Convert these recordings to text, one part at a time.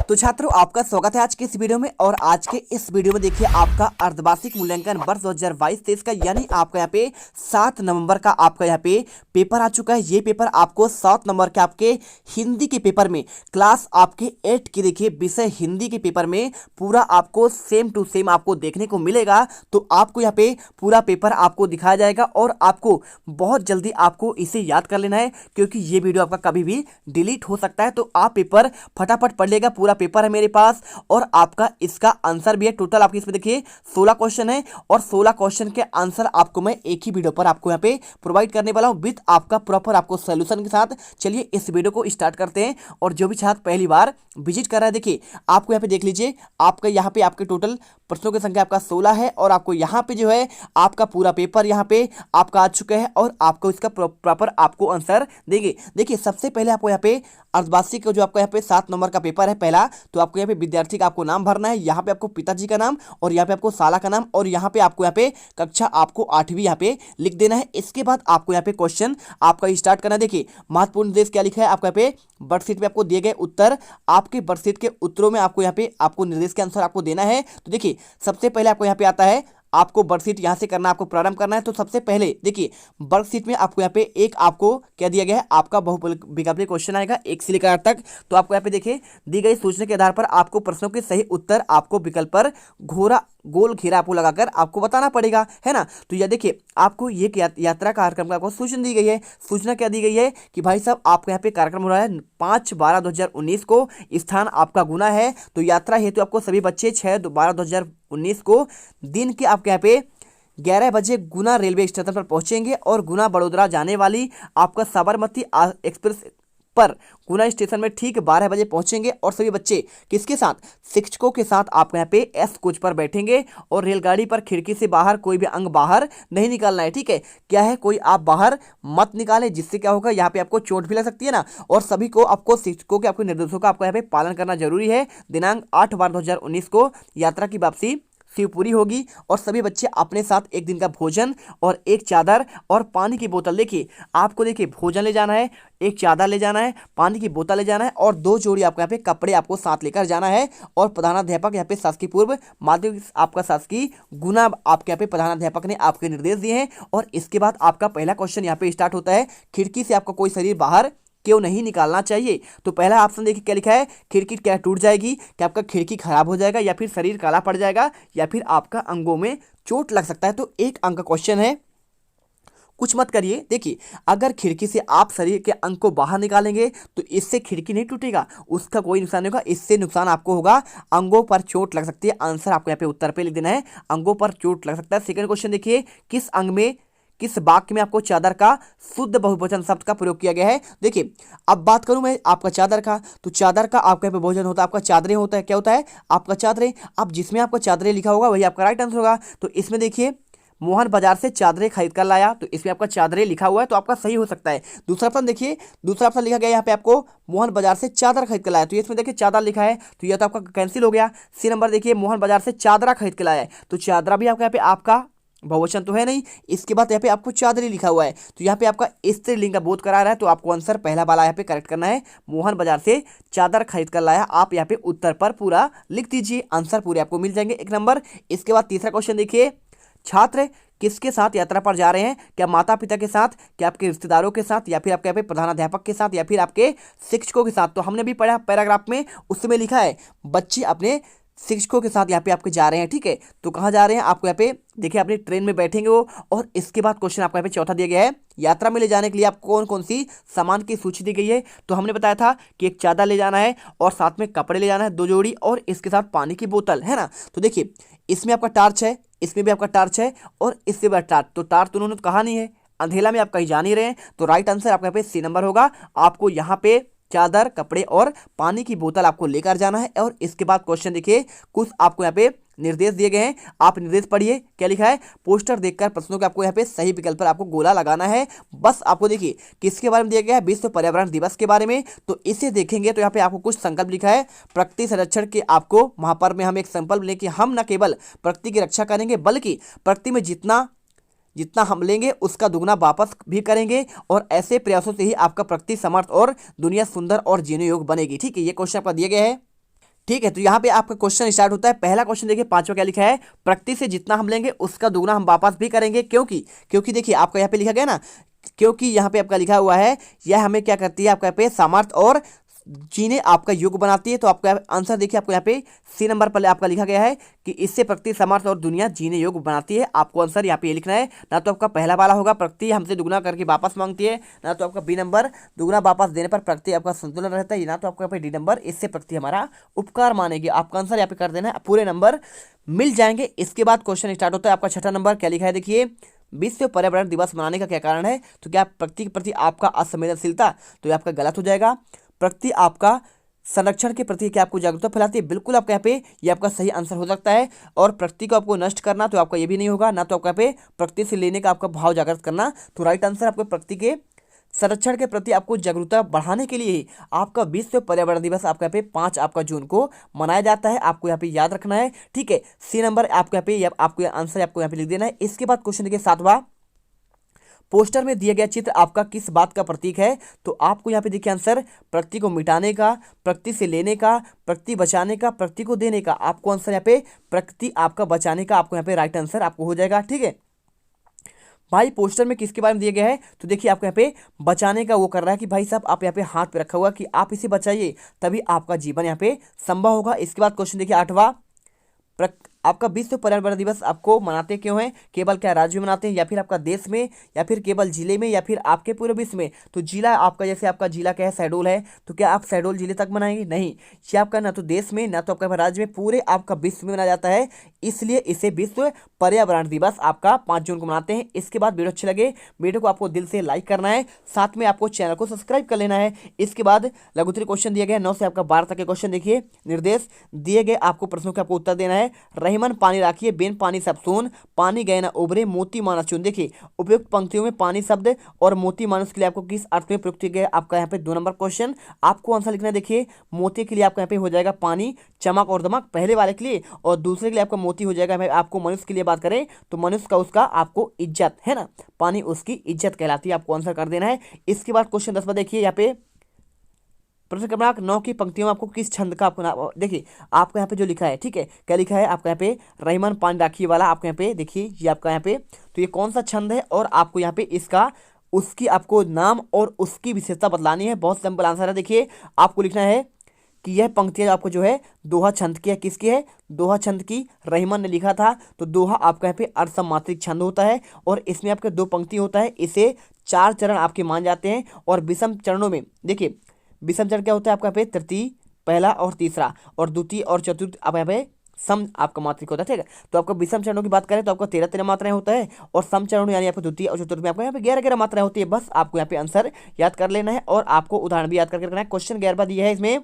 तो छात्रों, आपका स्वागत है आज के इस वीडियो में। और आज के इस वीडियो में देखिए आपका अर्धवार्षिक मूल्यांकन वर्ष 2022-23 का, यानी आपका यहाँ पे 7 नवंबर का आपका यहाँ पे पेपर आ चुका है। ये पेपर आपको 7 नंबर के आपके हिंदी के पेपर में, क्लास आपके 8 की देखिए विषय हिंदी के पेपर में पूरा आपको सेम टू सेम आपको देखने को मिलेगा। तो आपको यहाँ पे पूरा पेपर आपको दिखाया जाएगा और आपको बहुत जल्दी आपको इसे याद कर लेना है, क्योंकि ये वीडियो आपका कभी भी डिलीट हो सकता है। तो आप पेपर फटाफट पढ़ लेगा। पूरा पेपर है मेरे पास और आपका इसका आंसर भी है। टोटल आपके इसमें देखिए 16 क्वेश्चन है और 16 क्वेश्चन के आंसर आपको मैं एक ही वीडियो पर आपको यहाँ पे प्रोवाइड करने वाला हूँ, विद आपका प्रॉपर आपको सोल्यूशन के साथ। चलिए इस वीडियो को स्टार्ट करते हैं। और जो भी छात्र पहली बार विजिट कर रहा है, देखिए आपको यहाँ पे देख लीजिए, आपका यहाँ पे आपके टोटल प्रश्नों की संख्या आपका 16 है और आपको यहाँ पे जो है आपका पूरा पेपर यहाँ पे आपका आ चुका है और आपको इसका प्रॉपर आपको आंसर देंगे। देखिए सबसे पहले आपको यहाँ पे अर्धवार्षिक का जो आपका यहाँ पे 7 नंबर का पेपर है पहला, तो आपको यहाँ पे विद्यार्थी का आपको नाम भरना है, यहाँ पे आपको पिताजी का नाम और यहाँ पे आपको साला का नाम और यहाँ पे आपको यहाँ पे कक्षा आपको 8वीं यहाँ पे लिख देना है। इसके बाद आपको यहाँ पे क्वेश्चन आपका स्टार्ट करना है। देखिए महत्वपूर्ण निर्देश क्या लिखा है आपको यहाँ पे वर्कशीट में आपको दिए गए उत्तर, आपके वर्कशीट के उत्तरों में आपको यहाँ पे आपको निर्देश के अनुसार आपको देना है। तो देखिए सबसे पहले आपको यहाँ पे आता है आपको वर्कशीट यहाँ से करना, आपको प्रारंभ करना है। तो सबसे पहले देखिए वर्कशीट में आपको यहाँ पे एक आपको क्या दिया गया है, आपका बहुविकल्पीय क्वेश्चन आएगा 1 से लेकर 8 तक। तो आपको यहाँ पे देखिए दी गई सूचना के आधार पर आपको प्रश्नों के सही उत्तर आपको विकल्प पर गोल घेरा आपको लगाकर आपको बताना पड़ेगा, है ना। तो यह देखिए आपको ये यात्रा कार्यक्रम का आपको सूचना दी गई है। सूचना क्या दी गई है कि भाई साहब आपका यहाँ पे कार्यक्रम हो रहा है 5/12/2019 को, स्थान आपका गुना है। तो यात्रा हेतु आपको सभी बच्चे 6/12/2019 को दिन के आपके यहाँ पे 11 बजे गुना रेलवे स्टेशन पर पहुंचेंगे और गुना बड़ोदरा जाने वाली आपका साबरमती एक्सप्रेस पर गुना स्टेशन में ठीक 12 बजे पहुंचेंगे और सभी बच्चे किसके साथ, शिक्षकों के साथ आप यहाँ पे एस कोच पर बैठेंगे और रेलगाड़ी पर खिड़की से बाहर कोई भी अंग बाहर नहीं निकालना है, ठीक है। क्या है, कोई आप बाहर मत निकालें, जिससे क्या होगा यहाँ पे आपको चोट भी लग सकती है ना। और सभी को आपको शिक्षकों के आपके निर्देशों का आपको यहाँ पे पालन करना जरूरी है। दिनांक 8/12/2019 को यात्रा की वापसी शिवपुरी होगी और सभी बच्चे अपने साथ एक दिन का भोजन और एक चादर और पानी की बोतल, देखिए आपको देखिए भोजन ले जाना है, एक चादर ले जाना है, पानी की बोतल ले जाना है और 2 जोड़ी आपको यहाँ पे कपड़े आपको साथ लेकर जाना है। और प्रधानाध्यापक यहाँ पे शासकीय पूर्व माध्यमिक आपका शासकीय गुना आपके यहाँ पे प्रधानाध्यापक ने आपके निर्देश दिए हैं। और इसके बाद आपका पहला क्वेश्चन यहाँ पे स्टार्ट होता है, खिड़की से आपका कोई शरीर बाहर क्यों नहीं निकालना चाहिए। तो पहला ऑप्शन देखिए क्या लिखा है, खिड़की क्या टूट जाएगी, क्या आपका खिड़की खराब हो जाएगा या फिर शरीर काला पड़ जाएगा या फिर आपका अंगों में चोट लग सकता है। तो 1 अंक का क्वेश्चन है, कुछ मत करिए। देखिए अगर खिड़की से आप शरीर के अंग को बाहर निकालेंगे तो इससे खिड़की नहीं टूटेगा, उसका कोई नुकसान नहीं होगा, इससे नुकसान आपको होगा, अंगों पर चोट लग सकती है। आंसर आपको यहाँ पे उत्तर पे लिख देना है, अंगों पर चोट लग सकता है। सेकंड क्वेश्चन देखिए, किस अंग में किस वाक्य में आपको चादर का शुद्ध बहुवचन शब्द का प्रयोग किया गया है। देखिए अब बात करूं मैं आपका चादर का, तो चादर का आपका यहाँ पे बहुवचन होता है आपका चादरें होता है, क्या होता है आपका चादरें। अब जिसमें आपका चादरें लिखा होगा वही आपका राइट आंसर होगा। तो इसमें देखिए मोहन बाजार से चादरें खरीद कर लाया, तो इसमें आपका चादरें लिखा हुआ है तो आपका सही हो सकता है। दूसरा ऑप्शन देखिए, दूसरा ऑप्शन लिखा गया यहाँ पे आपको मोहन बाजार से चादर खरीद कर लाया, तो इसमें देखिए चादर लिखा है तो यह तो आपका कैंसिल हो गया। सी नंबर देखिए मोहन बाजार से चादरा खरीद कर लाया है, तो चादरा भी आपका यहाँ पे आपका बहुवचन तो है नहीं। इसके बाद यहाँ पे आपको चादरी लिखा हुआ है तो यहाँ पे आपका स्त्रीलिंग का बोध करा रहा है, तो आपको आंसर पहला वाला यहाँ पे करेक्ट करना है, मोहन बाजार से चादर खरीद कर लाया। आप यहाँ पे उत्तर पर पूरा लिख दीजिए, आंसर पूरे आपको मिल जाएंगे 1 नंबर। इसके बाद तीसरा क्वेश्चन देखिए, छात्र किसके साथ यात्रा पर जा रहे हैं, क्या माता पिता के साथ, क्या आपके रिश्तेदारों के साथ या फिर आपके यहाँ पे प्रधानाध्यापक के साथ या फिर आपके शिक्षकों के साथ। तो हमने भी पढ़ा पैराग्राफ में, उसमें लिखा है बच्चे अपने शिक्षकों के साथ यहाँ पे आपके जा रहे हैं, ठीक है। तो कहाँ जा रहे हैं, आपको यहाँ पे देखिए अपनी ट्रेन में बैठेंगे वो। और इसके बाद क्वेश्चन आपको यहाँ पे चौथा दिया गया है, यात्रा में ले जाने के लिए आपको कौन कौन सी सामान की सूची दी गई है। तो हमने बताया था कि एक चादर ले जाना है और साथ में कपड़े ले जाना है 2 जोड़ी और इसके साथ पानी की बोतल, है ना। तो देखिए इसमें आपका टार्च है, इसमें भी आपका टार्च है और इससे भी टार्च, तो टार्च तो उन्होंने कहा नहीं है, अंधेला में आप कहीं जा नहीं रहे हैं। तो राइट आंसर आपका यहाँ पे सी नंबर होगा, आपको यहाँ पे चादर कपड़े और पानी की बोतल आपको लेकर जाना है। और इसके बाद क्वेश्चन देखिए, कुछ आपको यहाँ पे निर्देश दिए गए हैं, आप निर्देश पढ़िए क्या लिखा है। पोस्टर देखकर प्रश्नों के आपको यहाँ पे सही विकल्प पर आपको गोला लगाना है। बस आपको देखिए किसके बारे में दिया गया है, विश्व पर्यावरण दिवस के बारे में। तो इसे देखेंगे तो यहाँ पे आपको कुछ संकल्प लिखा है, प्रकृति संरक्षण के आपको महापर्व में हम एक संकल्प लें कि हम न केवल प्रकृति की रक्षा करेंगे बल्कि प्रकृति में जितना हम लेंगे उसका दुगना वापस भी करेंगे और ऐसे प्रयासों से ही आपका प्रकृति समर्थ और दुनिया सुंदर और जीने योग्य बनेगी। ठीक है, ये क्वेश्चन आपका दिया गया है। ठीक है, तो यहाँ पे आपका क्वेश्चन स्टार्ट होता है। पहला क्वेश्चन देखिए, पांचवा क्या लिखा है, प्रकृति से जितना हम लेंगे उसका दुगना हम वापस भी करेंगे। क्योंकि क्योंकि देखिए आपका यहाँ पे लिखा गया ना, क्योंकि यहाँ पे आपका लिखा हुआ है, यह हमें क्या करती है, आपका यहाँ पे सामर्थ्य और जीने आपका युग बनाती है। तो आपका आंसर देखिए, आपको यहाँ पे सी नंबर पर आपका लिखा गया है कि इससे प्रकृति सामर्थ्य और दुनिया जीने योग्य बनाती है। आपको आंसर यहाँ पे ये लिखना है। ना तो आपका पहला वाला होगा, प्रकृति हमसे दुगना करके वापस मांगती है, ना तो आपका बी नंबर, दुगना वापस देने पर प्रकृति आपका संतुलन रहता है, ना तो आपका यहाँ पे डी नंबर, इससे प्रकृति हमारा उपकार मानेगी। आपका आंसर यहाँ पे कर देना है, पूरे नंबर मिल जाएंगे। इसके बाद क्वेश्चन स्टार्ट होता है आपका छठा नंबर, क्या लिखा है देखिए, विश्व पर्यावरण दिवस मनाने का क्या कारण है। तो क्या प्रकृति के प्रति आपका असंवेदनशीलता, तो ये आपका गलत हो जाएगा। प्रकृति आपका संरक्षण के प्रति क्या आपको जागरूकता फैलाती है, बिल्कुल आपका यहाँ पे ये आपका सही आंसर हो सकता है। और प्रकृति को आपको नष्ट करना, तो आपका ये भी नहीं होगा। ना तो आपका यहाँ पे प्रकृति से लेने का आपका भाव जागृत करना, तो राइट आंसर आपको प्रकृति के संरक्षण के प्रति आपको जागरूकता बढ़ाने के लिए ही आपका विश्व पर्यावरण दिवस आपका यहाँ पे 5 आपका जून को मनाया जाता है। आपको यहाँ पे याद रखना है, ठीक है। सी नंबर आपको यहाँ पे आपको आंसर आपको यहाँ पे लिख देना है। इसके बाद क्वेश्चन देखिए सातवां, पोस्टर में दिया गया चित्र आपका किस बात का प्रतीक है। तो आपको यहाँ पे देखिए आंसर, प्रकृति को मिटाने का, प्रकृति से लेने का, प्रकृति बचाने का, प्रकृति को देने का। आपको आंसर यहाँ पे प्रकृति आपका बचाने का आपको यहाँ पे राइट आंसर आपको हो जाएगा, ठीक है भाई। पोस्टर में किसके बारे में दिया गया है, तो देखिए आपको यहाँ पे बचाने का वो कर रहा है कि भाई साहब आप यहाँ पे हाथ पे रखा हुआ कि आप इसे बचाइए, तभी आपका जीवन यहाँ पे संभव होगा। इसके बाद क्वेश्चन देखिए आठवां, आपका विश्व पर्यावरण दिवस आपको मनाते क्यों हैं, केवल क्या राज्य में मनाते हैं, या फिर आपका देश में, या फिर केवल जिले में, या फिर आपके पूरे विश्व में। तो जिला आपका, जैसे आपका जिला क्या है, शहडोल है, तो क्या आप शहडोल जिले तक मनाएंगे, नहीं। ये आपका ना तो देश में, ना तो आपका राज्य में, पूरे आपका विश्व में मनाया जाता है, इसलिए इसे विश्व पर्यावरण दिवस आपका 5 जून को मनाते हैं। इसके बाद वीडियो अच्छे लगे, वीडियो को आपको दिल से लाइक करना है, साथ में आपको चैनल को सब्सक्राइब कर लेना है। इसके बाद लघुत्तरी क्वेश्चन दिया गया 9 से आपका 12 तक के क्वेश्चन देखिए, निर्देश दिए गए आपको प्रश्नों का आपको उत्तर देना है। रहीमन पानी राखिए, बेन पानी सब सोन, पानी गए ना उभरे, मोती मानस चुन। देखिए उपयुक्त पंक्तियों में पानी शब्द और मोती मानस के लिए आपको किस अर्थ में प्रयुक्त किया गया, आपका यहाँ पे 2 नंबर क्वेश्चन आपको आंसर लिखना है। देखिए मोती के लिए आपका यहाँ पे हो जाएगा पानी, चमक और दमक पहले वाले के लिए, और दूसरे के लिए आपका मोती हो जाएगा। आपको मनुष्य के लिए बात करें तो मनुष्य का उसका आपको इज्जत है ना, पानी उसकी इज्जत कहलाती है, आपको आंसर कर देना है। इसके बाद क्वेश्चन 10 देखिए, यहाँ पे प्रश्न क्रमांक 9 की पंक्तियों में आपको किस छंद का आपको नाम, देखिए आपको यहाँ पे जो लिखा है, ठीक है, क्या लिखा है आपका यहाँ पे, रहीमन पानी राखिए वाला आपको यहाँ पे देखिए, ये आपका यहाँ पे, तो ये कौन सा छंद है, और आपको यहाँ पे इसका उसकी आपको नाम और उसकी विशेषता बतलानी है। बहुत सिंपल आंसर है, देखिए आपको लिखना है कि यह पंक्तियाँ आपको जो है दोहा छंद की है, किसकी है, दोहा छंद की, रहीमन ने लिखा था। तो दोहा आपका यहाँ पे अर्धसमात्रिक छंद होता है, और इसमें आपके 2 पंक्ति होता है, इसे 4 चरण आपके मान जाते हैं। और विषम चरणों में देखिए, विषम चरण क्या होता है आपका यहाँ पे, तृतीय, पहला और तीसरा, और द्वितीय और चतुर्थ आप यहाँ पे सम आपका मात्रिक होता है, ठीक है। तो आपका विषम चरणों की बात करें तो आपका 13 मात्राएं होता है, और सम चरणों यानी आपको द्वितीय और चतुर्थ में आपको यहाँ पे 11 मात्राएं होती है। बस आपको यहाँ पे आंसर याद कर लेना है, और आपको उदाहरण भी याद करके रखना है। क्वेश्चन 11 दिया है, इसमें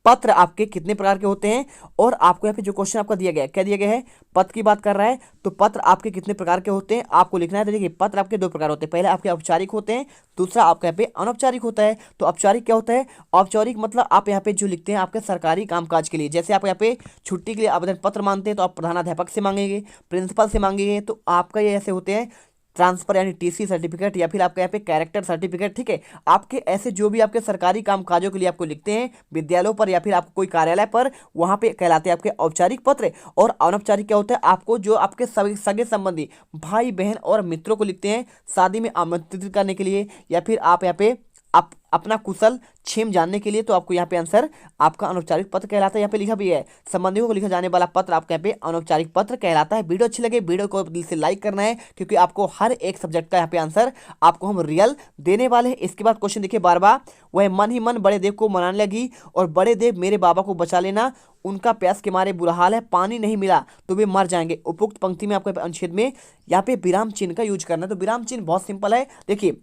पत्र आपके कितने प्रकार के होते हैं, और आपको यहाँ पे जो क्वेश्चन आपका दिया गया है, क्या दिया गया है, पत्र की बात कर रहा है, तो पत्र आपके कितने प्रकार के होते हैं आपको लिखना है। तो देखिए पत्र आपके 2 प्रकार होते हैं, पहले आपके औपचारिक होते हैं, दूसरा आपका यहाँ पे अनौपचारिक होता है। तो औपचारिक क्या होता है, औपचारिक मतलब आप यहाँ पे जो लिखते हैं आपके सरकारी कामकाज के लिए, जैसे आप यहाँ पे छुट्टी के लिए आवेदन पत्र मांगते हैं तो आप प्रधानाध्यापक से मांगेंगे, प्रिंसिपल से मांगेंगे, तो आपका ये ऐसे होते हैं ट्रांसफर यानी टीसी सर्टिफिकेट, या फिर आपका यहाँ पे कैरेक्टर सर्टिफिकेट, ठीक है। आपके ऐसे जो भी आपके सरकारी कामकाजों के लिए आपको लिखते हैं विद्यालयों पर, या फिर आपको कोई कार्यालय पर, वहाँ पे कहलाते हैं आपके औपचारिक पत्र। और अनौपचारिक क्या होता है, आपको जो आपके सगे संबंधी भाई बहन और मित्रों को लिखते हैं शादी में आमंत्रित करने के लिए, या फिर आप यहाँ पे आप अपना कुशल क्षेम जानने के लिए, तो आपको यहाँ पे आंसर आपका अनौपचारिक पत्र कहलाता है। यहाँ पे लिखा भी है, संबंधियों को लिखा जाने वाला पत्र आपका यहाँ पे अनौपचारिक पत्र कहलाता है। वीडियो अच्छी लगे वीडियो को दिल से लाइक करना है, क्योंकि आपको हर एक सब्जेक्ट का यहाँ पे आंसर आपको हम रियल देने वाले हैं। इसके बाद क्वेश्चन देखिए 12, वह मन ही मन बड़े देव को मनाने लगी, और बड़े देव मेरे बाबा को बचा लेना, उनका प्यास के मारे बुरा हाल है, पानी नहीं मिला तो वे मर जाएंगे। उपयुक्त पंक्ति में आपको अनुच्छेद में यहाँ पे विराम चिन्ह का यूज करना है। तो विराम चिन्ह बहुत सिंपल है, देखिए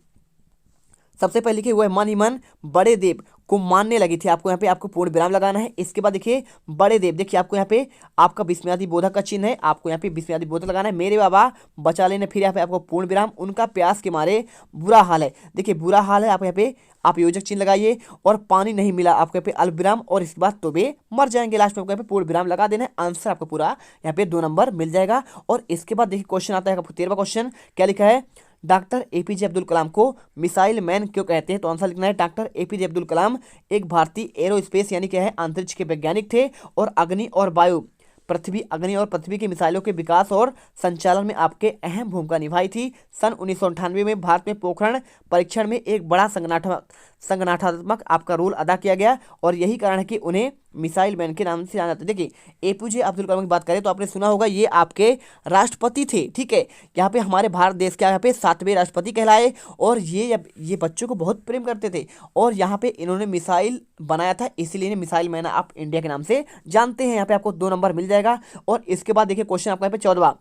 सबसे पहले लिखिए वह मन ही मन बड़े देव को मानने लगी थी, आपको यहाँ पे आपको पूर्ण विराम लगाना है। इसके बाद देखिए बड़े देव, देखिए आपको यहाँ पे आपका विस्मयादि बोधक का चिन्ह है, आपको यहाँ पे विस्मयादि बोधक लगाना है। मेरे बाबा बचा लेने, फिर यहाँ पे आपको पूर्ण विराम, उनका प्यास के मारे बुरा हाल है, देखिए बुरा हाल है, आप यहाँ पे आप योजक चिन्ह लगाइए, और पानी नहीं मिला आपको यहाँ पे अल्प विराम, और इसके बाद तो वे मर जाएंगे, लास्ट में आपको यहाँ पे पूर्ण विराम लगा देना है। आंसर आपको पूरा यहाँ पे 2 नंबर मिल जाएगा। और इसके बाद देखिए क्वेश्चन आता है आपको 13वां क्वेश्चन, क्या लिखा है, डॉक्टर एपीजे अब्दुल कलाम को मिसाइल मैन क्यों कहते हैं? तो आंसर लिखना है डॉक्टर एपीजे अब्दुल कलाम एक भारतीय एरोस्पेस यानी क्या है अंतरिक्ष के वैज्ञानिक थे और अग्नि और पृथ्वी की मिसाइलों के विकास और संचालन में आपके अहम भूमिका निभाई थी। सन 1998 में भारत में पोखरण परीक्षण में एक बड़ा संगठनात्मक आपका रोल अदा किया गया और यही कारण है कि उन्हें मिसाइल मैन के नाम से जाना जाता है। देखिए एपीजे अब्दुल कलाम की बात करें तो आपने सुना होगा ये आपके राष्ट्रपति थे, ठीक है। यहाँ पे हमारे भारत देश के यहाँ पे 7वें राष्ट्रपति कहलाए और ये बच्चों को बहुत प्रेम करते थे और यहाँ पे इन्होंने मिसाइल बनाया था, इसीलिए इन्हें मिसाइल मैन आप इंडिया के नाम से जानते हैं। यहाँ पे आपको 2 नंबर मिल जाएगा। और इसके बाद देखिए क्वेश्चन आपका यहाँ पे 14वां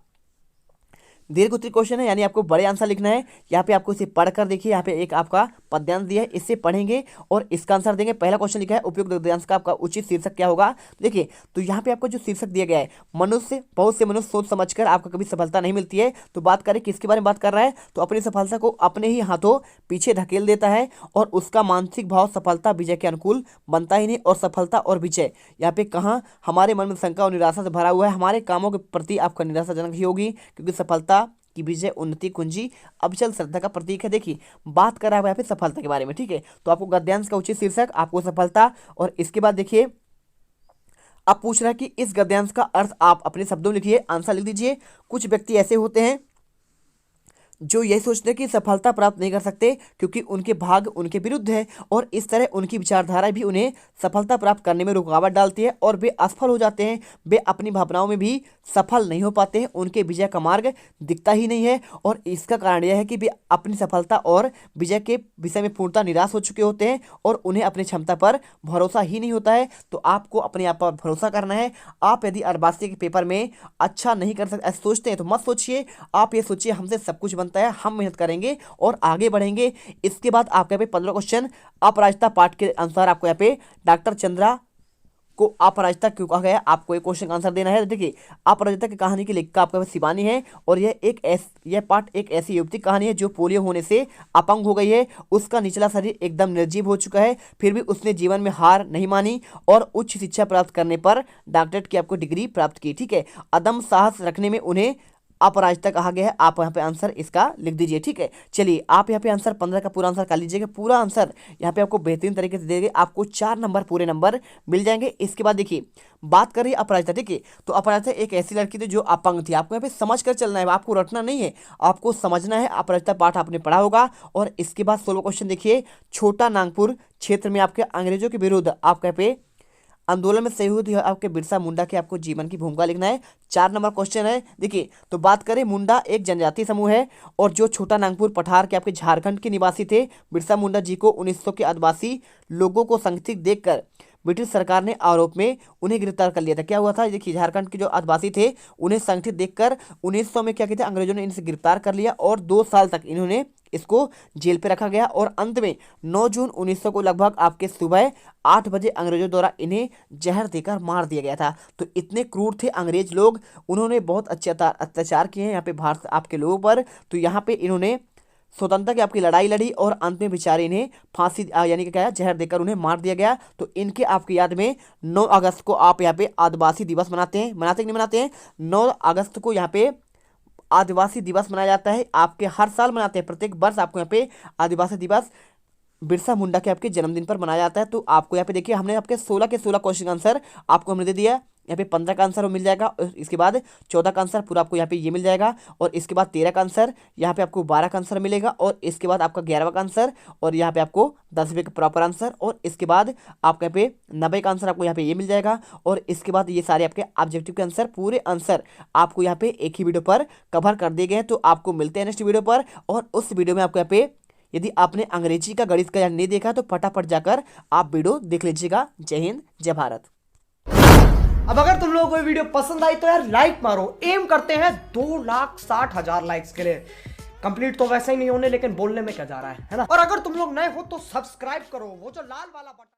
दीर्घ उत्तरीय क्वेश्चन है, यानी आपको बड़े आंसर लिखना है। यहाँ पे आपको इसे पढ़कर देखिए, यहाँ पे एक आपका पद्यांश दिया है, इससे पढ़ेंगे और इसका आंसर देंगे। पहला क्वेश्चन लिखा है उपयुक्त गद्यांश का आपका उचित शीर्षक क्या होगा? देखिए तो यहाँ पे आपको जो शीर्षक दिया गया है, बहुत से मनुष्य सोच समझकर आपको कभी सफलता नहीं मिलती है। तो बात करें किसके बारे में बात कर रहा है? तो अपनी सफलता को अपने ही हाथों पीछे धकेल देता है और उसका मानसिक भाव सफलता विजय के अनुकूल बनता ही नहीं। और सफलता और विजय यहाँ पे कहाँ हमारे मन में शंका और निराशा से भरा हुआ है, हमारे कामों के प्रति आपका निराशाजनक ही होगी, क्योंकि सफलता की विजय उन्नति कुंजी अविचल श्रद्धा का प्रतीक है। देखिए बात कर रहा है यहाँ पे सफलता के बारे में, ठीक है। तो आपको गद्यांश का उचित शीर्षक, आपको सफलता, और इसके बाद देखिए अब पूछ रहा है कि इस गद्यांश का अर्थ आप अपने शब्दों में लिखिए, आंसर लिख दीजिए। कुछ व्यक्ति ऐसे होते हैं जो यही सोचते हैं कि सफलता प्राप्त नहीं कर सकते क्योंकि उनके भाग्य उनके विरुद्ध है और इस तरह उनकी विचारधारा भी उन्हें सफलता प्राप्त करने में रुकावट डालती है और वे असफल हो जाते हैं। वे अपनी भावनाओं में भी सफल नहीं हो पाते हैं, उनके विजय का मार्ग दिखता ही नहीं है। और इसका कारण यह है कि वे अपनी सफलता और विजय के विषय में पूर्णतः निराश हो चुके होते हैं और उन्हें अपनी क्षमता पर भरोसा ही नहीं होता है। तो आपको अपने आप पर भरोसा करना है। आप यदि अर्धवार्षिक के पेपर में अच्छा नहीं कर सकते ऐसे सोचते हैं तो मत सोचिए, आप ये सोचिए हमसे सब कुछ बनता है, हम मेहनत करेंगे और आगे बढ़ेंगे। इसके बाद आपके यहाँ पे 15 क्वेश्चन अपराजिता पाठ के अनुसार आपको यहाँ पे डॉक्टर चंद्रा को अपराजिता क्यों कहा गया, आपको एक क्वेश्चन का आंसर देना है। देखिए अपराजिता की कहानी की लेखिका आपका शिवानी है और यह पाठ एक ऐसी युवती कहानी है जो पोलियो होने से अपंग हो गई है। उसका निचला शरीर एकदम निर्जीव हो चुका है, फिर भी उसने जीवन में हार नहीं मानी और उच्च शिक्षा प्राप्त करने पर डॉक्टरेट की आपको डिग्री प्राप्त की, ठीक है। अदम साहस रखने में उन्हें अपराजिता कहा गया है। आप यहाँ पे आंसर इसका लिख दीजिए, ठीक है। चलिए आप यहाँ पे आंसर 15 का पूरा आंसर कर लीजिएगा। पूरा आंसर यहाँ पे आपको बेहतरीन तरीके से देंगे, आपको 4 नंबर पूरे नंबर मिल जाएंगे। इसके बाद देखिए बात कर रही है अपराजिता, ठीक है। तो अपराजिता एक ऐसी लड़की थी जो अपंग थी। आपको यहाँ पे समझ कर चलना है, आपको रटना नहीं है, आपको समझना है। अपराजिता पाठ आपने पढ़ा होगा। और इसके बाद 16 क्वेश्चन देखिए, छोटा नागपुर क्षेत्र में आपके अंग्रेजों के विरुद्ध आपके यहाँ पे आंदोलन में सहयोग दिया आपके बिरसा मुंडा के आपको जीवन की भूमिका लिखना है। 4 नंबर क्वेश्चन है। देखिए तो बात करें, मुंडा एक जनजातीय समूह है और जो छोटा नागपुर पठार के आपके झारखंड के निवासी थे। बिरसा मुंडा जी को 1900 के आदिवासी लोगों को संगठित देखकर ब्रिटिश सरकार ने आरोप में उन्हें गिरफ्तार कर लिया था। क्या हुआ था? देखिए झारखंड के जो आदिवासी थे उन्हें संगठित देखकर 1900 में क्या कहते हैं अंग्रेजों ने इनसे गिरफ्तार कर लिया और 2 साल तक इन्होंने इसको जेल पे रखा गया। और अंत में 9 जून 1900 को लगभग आपके सुबह 8 बजे अंग्रेजों द्वारा इन्हें जहर देकर मार दिया गया था। तो इतने क्रूर थे अंग्रेज लोग, उन्होंने बहुत अच्छे अत्याचार किए हैं यहाँ पे भारत आपके लोगों पर। तो यहाँ पे इन्होंने स्वतंत्रता की आपकी लड़ाई लड़ी और अंत में बेचारे इन्हें फांसी यानी कि क्या है जहर देकर उन्हें मार दिया गया। तो इनके आपकी याद में 9 अगस्त को आप यहाँ पे आदिवासी दिवस मनाते हैं, मनाते कि नहीं मनाते हैं? 9 अगस्त को यहाँ पे आदिवासी दिवस मनाया जाता है। आपके हर साल मनाते हैं, प्रत्येक वर्ष आपको यहाँ पे आदिवासी दिवस बिरसा मुंडा के आपके जन्मदिन पर मनाया जाता है। तो आपको यहाँ पे देखिए हमने आपके 16 के 16 क्वेश्चन का आंसर आपको हमने दे दिया। यहाँ पे 15 का आंसर मिल जाएगा, इसके बाद 14 का आंसर पूरा आपको यहाँ पे ये मिल जाएगा और इसके बाद 13 का आंसर, यहाँ पे आपको 12 का आंसर मिलेगा और इसके बाद आपका 11वां का आंसर और यहाँ पे आपको 10वें का प्रॉपर आंसर और इसके बाद आपका यहाँ पे 90 का आंसर आपको यहाँ पे ये मिल जाएगा। और इसके बाद ये सारे आपके ऑब्जेक्टिव के आंसर, पूरे आंसर आपको यहाँ पे एक ही वीडियो पर कवर कर दिए गए हैं। तो आपको मिलते हैं नेक्स्ट वीडियो पर। और उस वीडियो में आपको यहाँ पे यदि आपने अंग्रेजी का गणित का नहीं देखा तो फटाफट जाकर आप वीडियो देख लीजिएगा। जय हिंद, जय भारत। अब अगर तुम लोगों को ये वीडियो पसंद आई तो यार लाइक मारो। एम करते हैं 2,60,000 लाइक्स के लिए। कंप्लीट तो वैसे ही नहीं होने, लेकिन बोलने में क्या जा रहा है ना। और अगर तुम लोग नए हो तो सब्सक्राइब करो, वो जो लाल वाला बटन